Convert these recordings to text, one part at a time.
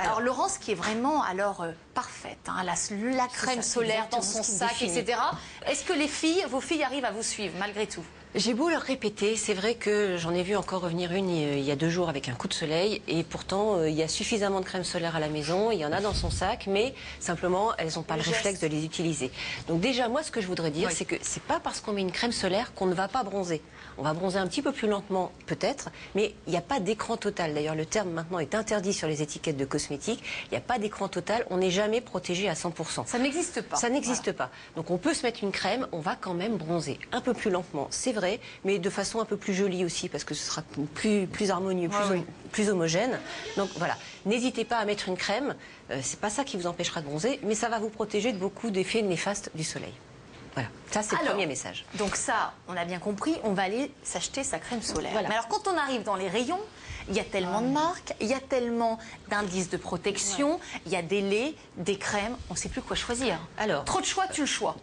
Alors Laurence qui est vraiment parfaite, hein, la crème solaire dans son sac, etc. Est-ce que vos filles arrivent à vous suivre malgré tout? J'ai beau leur répéter, c'est vrai que j'en ai vu encore revenir une il y a 2 jours avec un coup de soleil et pourtant il y a suffisamment de crème solaire à la maison, il y en a dans son sac, mais simplement elles n'ont pas le réflexe de les utiliser. Donc déjà moi ce que je voudrais dire c'est que c'est pas parce qu'on met une crème solaire qu'on ne va pas bronzer. On va bronzer un petit peu plus lentement peut-être, mais il n'y a pas d'écran total. D'ailleurs le terme maintenant est interdit sur les étiquettes de cosmétiques, il n'y a pas d'écran total, on n'est jamais protégé à 100%. Ça n'existe pas. Ça n'existe pas. Donc on peut se mettre une crème, on va quand même bronzer un peu plus lentement, c'est vrai, mais de façon un peu plus jolie aussi, parce que ce sera plus harmonieux, plus homogène. Donc voilà, n'hésitez pas à mettre une crème, c'est pas ça qui vous empêchera de bronzer, mais ça va vous protéger de beaucoup d'effets néfastes du soleil. Voilà, ça c'est le premier message. Donc ça, on a bien compris, on va aller s'acheter sa crème solaire. Voilà. Mais alors quand on arrive dans les rayons, il y a tellement de marques, il y a tellement d'indices de protection, il y a des laits, des crèmes, on ne sait plus quoi choisir. Alors, trop de choix, tu le choix.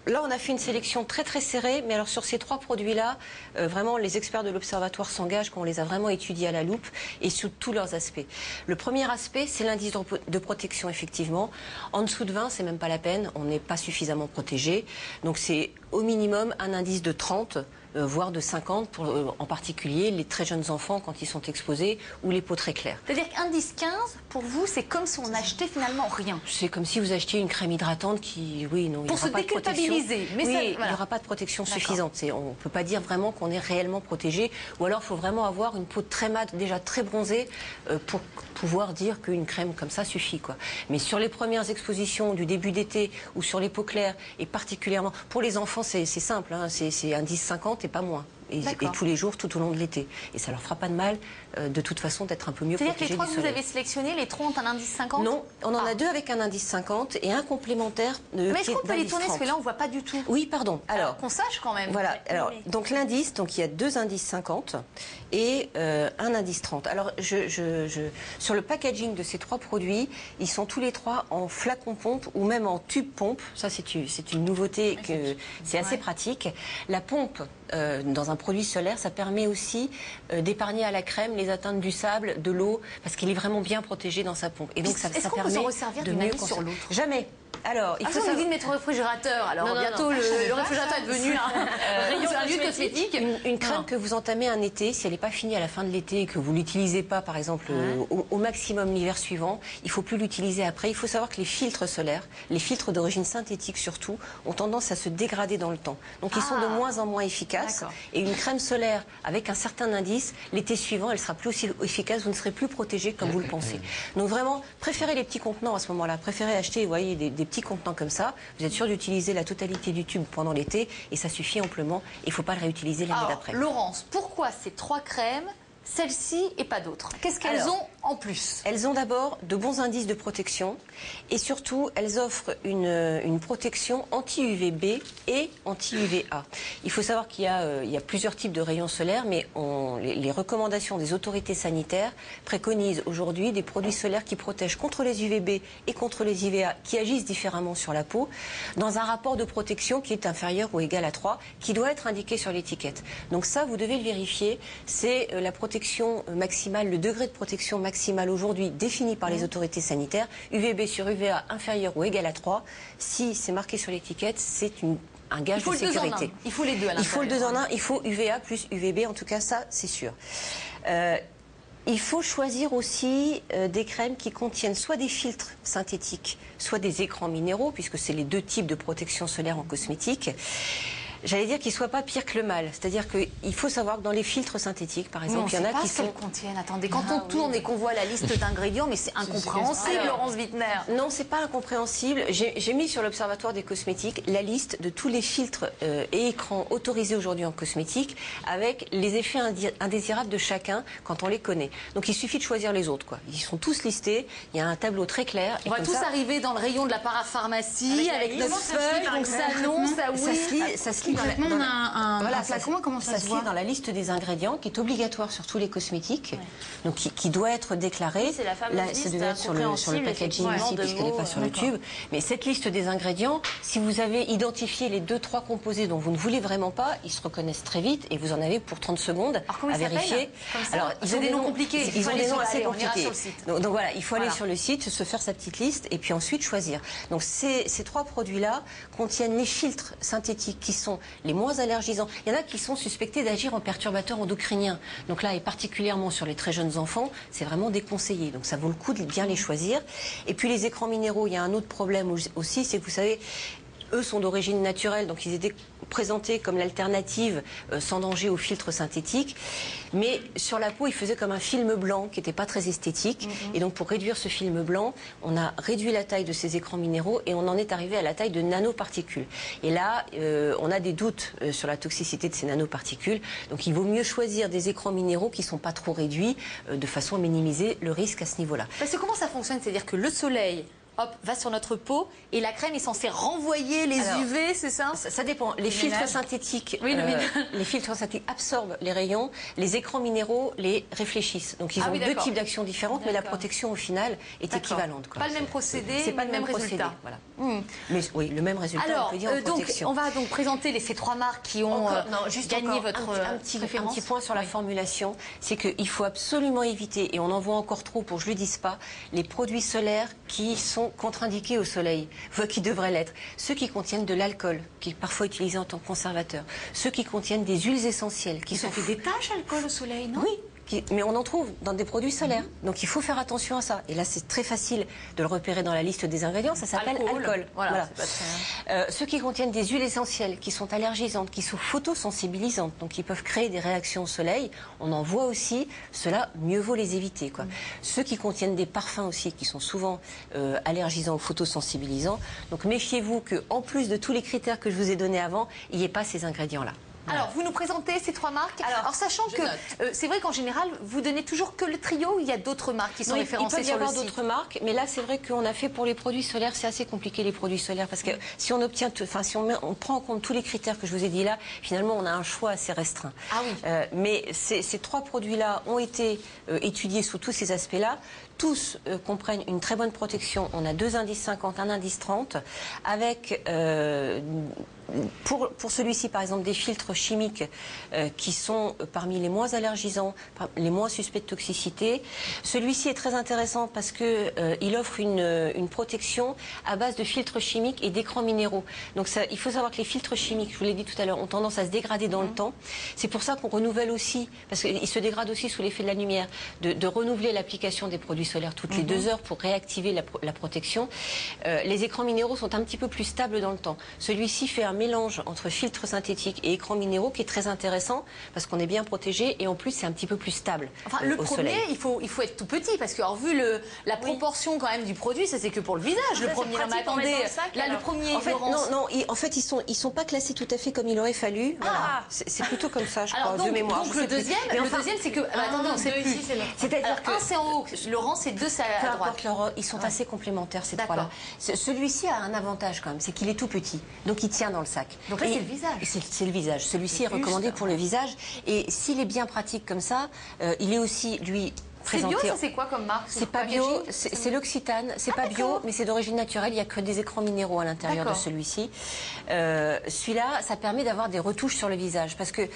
Là, on a fait une sélection très très serrée, mais alors sur ces 3 produits-là, vraiment les experts de l'Observatoire s'engagent, qu'on les a vraiment étudiés à la loupe et sous tous leurs aspects. Le premier aspect, c'est l'indice de protection, effectivement. En dessous de 20, c'est même pas la peine, on n'est pas suffisamment protégé. Donc c'est au minimum un indice de 30. Voire de 50, pour, en particulier les très jeunes enfants quand ils sont exposés, ou les peaux très claires. C'est-à-dire qu'indice 15, pour vous, c'est comme si on achetait finalement rien. C'est comme si vous achetiez une crème hydratante qui, oui, non, il n'y aura pas de protection. Mais oui, ça, il n'y aura pas de protection suffisante. On ne peut pas dire vraiment qu'on est réellement protégé, ou alors il faut vraiment avoir une peau très mate, déjà très bronzée, pour pouvoir dire qu'une crème comme ça suffit, quoi. Mais sur les premières expositions du début d'été, ou sur les peaux claires, et particulièrement, pour les enfants, c'est simple, hein, c'est indice 50 et pas moins. Et tous les jours, tout au long de l'été. Et ça leur fera pas de mal, de toute façon, d'être un peu mieux protégés. C'est-à-dire que les 3 que vous avez sélectionnés, les 3 ont un indice 50? Non, on en a 2 avec un indice 50 et un complémentaire de. Mais est-ce qu'on peut les tourner, parce que là, on ne voit pas du tout? Oui, pardon. Alors qu'on sache quand même. Voilà. Alors, donc l'indice, donc il y a 2 indices 50 et un indice 30. Alors, sur le packaging de ces 3 produits, ils sont tous les 3 en flacon pompe ou même en tube pompe. Ça, c'est une nouveauté, c'est assez pratique. La pompe, dans un produit solaire, ça permet aussi d'épargner à la crème les atteintes du sable, de l'eau, parce qu'il est vraiment bien protégé dans sa pompe. Et donc ça permet de mieux sur l'autre. Jamais. Alors, il faut dit de mettre au réfrigérateur. Alors bientôt, le réfrigérateur est devenu un lieu cosmétique. Une crème que vous entamez un été, si elle n'est pas finie à la fin de l'été et que vous l'utilisez pas, par exemple, au maximum l'hiver suivant, il faut plus l'utiliser après. Il faut savoir que les filtres solaires, les filtres d'origine synthétique surtout, ont tendance à se dégrader dans le temps. Donc ils sont de moins en moins efficaces. Et une crème solaire avec un certain indice, l'été suivant, elle sera plus aussi efficace. Vous ne serez plus protégé comme vous le pensez. Donc vraiment, préférez les petits contenants à ce moment-là. Préférez acheter, vous voyez, des petits contenants comme ça. Vous êtes sûr d'utiliser la totalité du tube pendant l'été et ça suffit amplement. Il ne faut pas le réutiliser l'année d'après. Laurence, pourquoi ces 3 crèmes, celle-ci et pas d'autres? Qu'est-ce qu'elles ont en plus? Elles ont d'abord de bons indices de protection et surtout elles offrent une protection anti-UVB et anti-UVA. Il faut savoir qu'il y a plusieurs types de rayons solaires, mais les recommandations des autorités sanitaires préconisent aujourd'hui des produits solaires qui protègent contre les UVB et contre les UVA, qui agissent différemment sur la peau, dans un rapport de protection qui est inférieur ou égal à 3, qui doit être indiqué sur l'étiquette. Donc ça, vous devez le vérifier, c'est la protection maximale, le degré de protection maximale aujourd'hui défini par les autorités sanitaires, UVB sur UVA inférieur ou égal à 3. Si c'est marqué sur l'étiquette, c'est un gage de sécurité. Il faut les deux à l'intérieur. Il faut le 2 en 1, il faut UVA plus UVB, en tout cas ça c'est sûr. Il faut choisir aussi des crèmes qui contiennent soit des filtres synthétiques, soit des écrans minéraux, puisque c'est les 2 types de protection solaire en cosmétique. J'allais dire qu'ils ne soient pas pires que le mal. C'est-à-dire qu'il faut savoir que dans les filtres synthétiques, par exemple, il y en a qui sont... contiennent. Attendez, quand on tourne et qu'on voit la liste d'ingrédients, mais c'est incompréhensible, Laurence Wittner. Non, c'est pas incompréhensible. J'ai mis sur l'Observatoire des cosmétiques la liste de tous les filtres et écrans autorisés aujourd'hui en cosmétique, avec les effets indésirables de chacun quand on les connaît. Donc il suffit de choisir les autres, quoi. Ils sont tous listés. Il y a un tableau très clair. On va tous arriver dans le rayon de la parapharmacie avec notre feuille, donc ça annonce, ça oui. Ça se lit concrètement, on a un flacon, comment ça se voit? Ça dans la liste des ingrédients qui est obligatoire sur tous les cosmétiques, donc qui doit être déclarée. Oui, c'est la fameuse liste doit être sur le packaging ici, puisqu'elle n'est pas sur le tube. Mais cette liste des ingrédients, si vous avez identifié les 2-3 composés dont vous ne voulez vraiment pas, ils se reconnaissent très vite et vous en avez pour 30 secondes à vérifier. Alors, ils ont des noms compliqués. Ils ont des noms assez compliqués. Donc voilà, il faut aller sur le site, se faire sa petite liste et puis ensuite choisir. Donc ces 3 produits-là contiennent les filtres synthétiques qui sont les moins allergisants. Il y en a qui sont suspectés d'agir en perturbateurs endocriniens. Donc là, et particulièrement sur les très jeunes enfants, c'est vraiment déconseillé. Donc ça vaut le coup de bien les choisir. Et puis les écrans minéraux, il y a un autre problème aussi, c'est que vous savez, eux sont d'origine naturelle, donc ils étaient présentés comme l'alternative sans danger aux filtres synthétiques. Mais sur la peau, ils faisaient comme un film blanc qui n'était pas très esthétique. Et donc pour réduire ce film blanc, on a réduit la taille de ces écrans minéraux et on en est arrivé à la taille de nanoparticules. Et là, on a des doutes sur la toxicité de ces nanoparticules. Donc il vaut mieux choisir des écrans minéraux qui ne sont pas trop réduits de façon à minimiser le risque à ce niveau-là. Parce que comment ça fonctionne? C'est-à-dire que le soleil... Hop, va sur notre peau et la crème est censée renvoyer les UV, c'est ça? Ça dépend. Les filtres synthétiques, les filtres synthétiques absorbent les rayons, les écrans minéraux les réfléchissent. Donc ils ont 2 types d'actions différentes, mais la protection au final est équivalente. Pas le même procédé, c'est pas le même résultat. Voilà. Mais oui, le même résultat. Alors, on peut dire en protection. On va donc présenter ces 3 marques qui ont gagné votre un petit point sur la formulation, c'est qu'il faut absolument éviter, et on en voit encore trop pour je le dise pas, les produits solaires qui sont contre-indiqués au soleil, qui devraient l'être. Ceux qui contiennent de l'alcool, qui est parfois utilisé en tant que conservateur. Ceux qui contiennent des huiles essentielles. Ça fait des taches, l'alcool au soleil, non? Oui. Mais on en trouve dans des produits solaires. Donc il faut faire attention à ça. Et là, c'est très facile de le repérer dans la liste des ingrédients. Ça s'appelle alcool. Voilà. Ceux qui contiennent des huiles essentielles, qui sont allergisantes, qui sont photosensibilisantes, donc qui peuvent créer des réactions au soleil, on en voit aussi. Cela, mieux vaut les éviter, quoi. Ceux qui contiennent des parfums aussi, qui sont souvent allergisants ou photosensibilisants. Donc méfiez-vous qu'en plus de tous les critères que je vous ai donnés avant, il n'y ait pas ces ingrédients-là. Alors, vous nous présentez ces 3 marques. Alors sachant que c'est vrai qu'en général, vous donnez toujours que le trio ou il y a d'autres marques qui sont référencées sur le site? Il peut y avoir d'autres marques, mais là, c'est vrai qu'on a fait pour les produits solaires, c'est assez compliqué les produits solaires parce que si on obtient, si on prend en compte tous les critères que je vous ai dit là, finalement, on a un choix assez restreint. Ah oui. Mais ces 3 produits-là ont été étudiés sous tous ces aspects-là. Tous comprennent une très bonne protection. On a 2 indices 50, un indice 30, avec pour celui-ci, par exemple, des filtres chimiques qui sont parmi les moins allergisants, les moins suspects de toxicité. Celui-ci est très intéressant parce que il offre une protection à base de filtres chimiques et d'écrans minéraux. Donc ça, il faut savoir que les filtres chimiques, je vous l'ai dit tout à l'heure, ont tendance à se dégrader dans le temps. C'est pour ça qu'on renouvelle aussi, parce qu'ils se dégradent aussi sous l'effet de la lumière, de renouveler l'application des produits solaires toutes les 2 heures pour réactiver la protection. Les écrans minéraux sont un petit peu plus stables dans le temps. Celui-ci fait un mélange entre filtres synthétiques et écrans minéraux qui est très intéressant parce qu'on est bien protégé et en plus c'est un petit peu plus stable. Enfin, le premier, il faut être tout petit parce que, alors, vu la proportion quand même du produit, ça c'est que pour le visage. Le premier, attendez, là le premier. En fait, ils sont pas classés tout à fait comme il aurait fallu. Voilà. C'est plutôt comme ça, je crois, de mémoire. Donc le deuxième, c'est que, attendez, on sait plus. C'est-à-dire que un c'est en haut, le rang c'est 2 c'est à droite. Ils sont assez complémentaires ces 3-là. Celui-ci a un avantage quand même, c'est qu'il est tout petit, donc il tient dans le sac. Donc là, c'est le visage. C'est le visage. Celui-ci est recommandé pour le visage. Et s'il est bien pratique comme ça, il est aussi, lui, présenté... C'est bio, ça c'est quoi comme marque? C'est pas bio, c'est l'Occitane. C'est pas bio, mais c'est d'origine naturelle. Il n'y a que des écrans minéraux à l'intérieur de celui-ci. Celui-là, ça permet d'avoir des retouches sur le visage. Parce que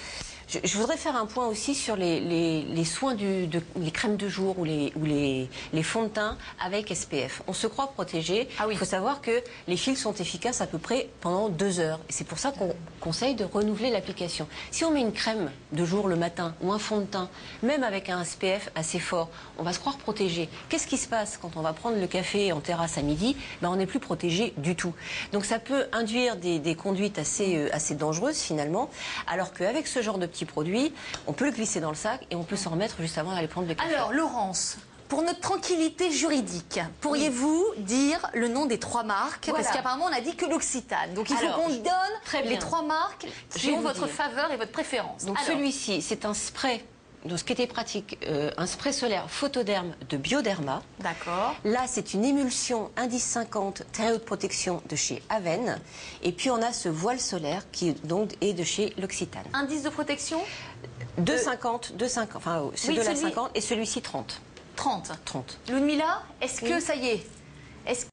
je voudrais faire un point aussi sur les soins, les crèmes de jour ou les fonds de teint avec SPF. On se croit protégé. Il faut savoir que les fils sont efficaces à peu près pendant 2 heures. Et c'est pour ça qu'on conseille de renouveler l'application. Si on met une crème de jour le matin ou un fond de teint, même avec un SPF assez fort, on va se croire protégé. Qu'est-ce qui se passe quand on va prendre le café en terrasse à midi? On n'est plus protégé du tout. Donc ça peut induire des conduites assez dangereuses finalement, alors qu'avec ce genre de petits produits, on peut le glisser dans le sac et on peut s'en remettre juste avant d'aller prendre le café. Alors Laurence, pour notre tranquillité juridique, pourriez-vous dire le nom des 3 marques? Parce qu'apparemment on a dit que l'Occitane. Donc il faut qu'on donne les 3 marques qui ont votre faveur et votre préférence. Donc celui-ci, c'est un spray Donc, ce qui était pratique, un spray solaire Photoderm de Bioderma. D'accord. Là, c'est une émulsion indice 50 très haute protection de chez Aven. Et puis, on a ce voile solaire qui donc est de chez L'Occitane. Indice de protection 2,50, enfin, c'est oui, 2,50 et celui-ci 30. 30. 30. Ludmilla, est-ce que ça y est? Est-ce